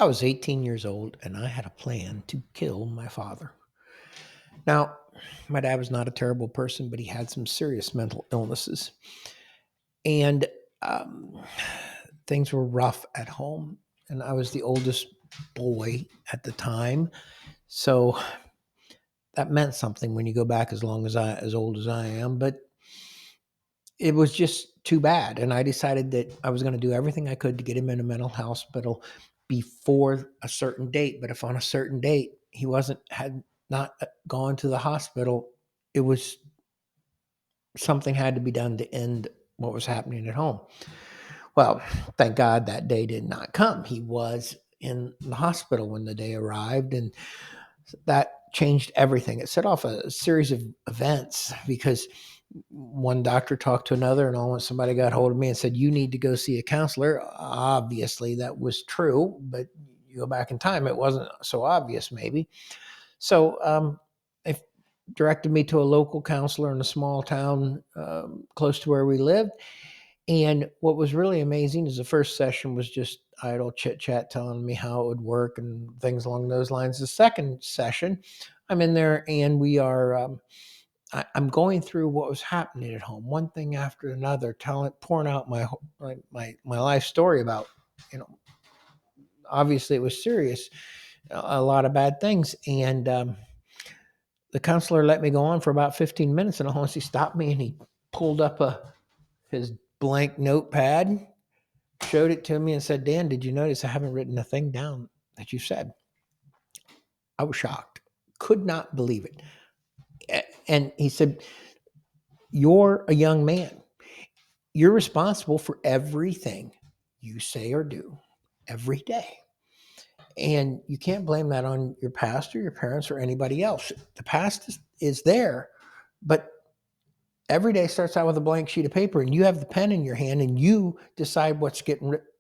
I was 18 years old and I had a plan to kill my father. Now, my dad was not a terrible person, but he had some serious mental illnesses. And um, things were rough at home. And I was the oldest boy at the time. So that meant something when you go back as old as I am. But it was just too bad. And I decided that I was going to do everything I could to get him in a mental hospital before a certain date. But if on a certain date he had not gone to the hospital, it was something had to be done to end what was happening at home. Well, thank God that day did not come. He was in the hospital when the day arrived, and that changed everything. It set off a series of events because one doctor talked to another, and all somebody got hold of me and said, "You need to go see a counselor." Obviously, that was true, but you go back in time, it wasn't so obvious, maybe. So they directed me to a local counselor in a small town close to where we lived. And what was really amazing is the first session was just idle chit chat, telling me how it would work and things along those lines. The second session, I'm in there and we are. I'm going through what was happening at home, one thing after another, pouring out my life story about, you know, obviously it was serious, a lot of bad things, and the counselor let me go on for about 15 minutes, and once he stopped me and he pulled up his blank notepad, showed it to me, and said, "Dan, did you notice I haven't written a thing down that you said?" I was shocked, could not believe it. And he said, "You're a young man. You're responsible for everything you say or do every day. And you can't blame that on your past or your parents or anybody else. The past is there, but every day starts out with a blank sheet of paper, and you have the pen in your hand, and you decide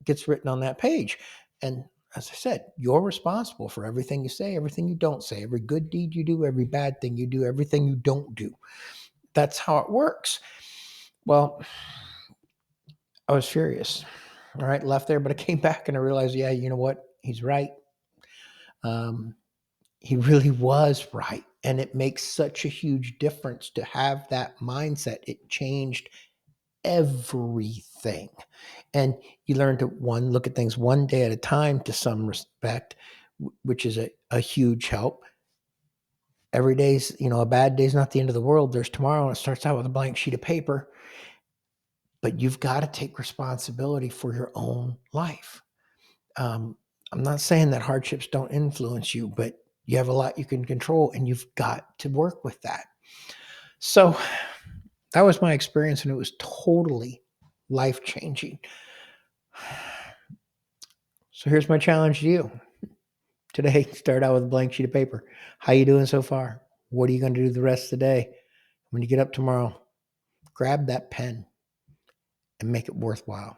gets written on that page. And as I said, you're responsible for everything you say, everything you don't say, every good deed you do, every bad thing you do, everything you don't do. That's how it works." Well, I was furious. All right, left there, but I came back and I realized, yeah, you know what? He's right. Um, he really was right. And it makes such a huge difference to have that mindset. It changed everything. And you learn to look at things one day at a time to some respect, which is a huge help. Every day's, a bad day's not the end of the world. There's tomorrow, and it starts out with a blank sheet of paper. But you've got to take responsibility for your own life. Um, I'm not saying that hardships don't influence you, but you have a lot you can control, and you've got to work with that. So that was my experience, and it was totally life changing. So here's my challenge to you today. Start out with a blank sheet of paper. How you doing so far? What are you going to do the rest of the day? When you get up tomorrow, grab that pen and make it worthwhile.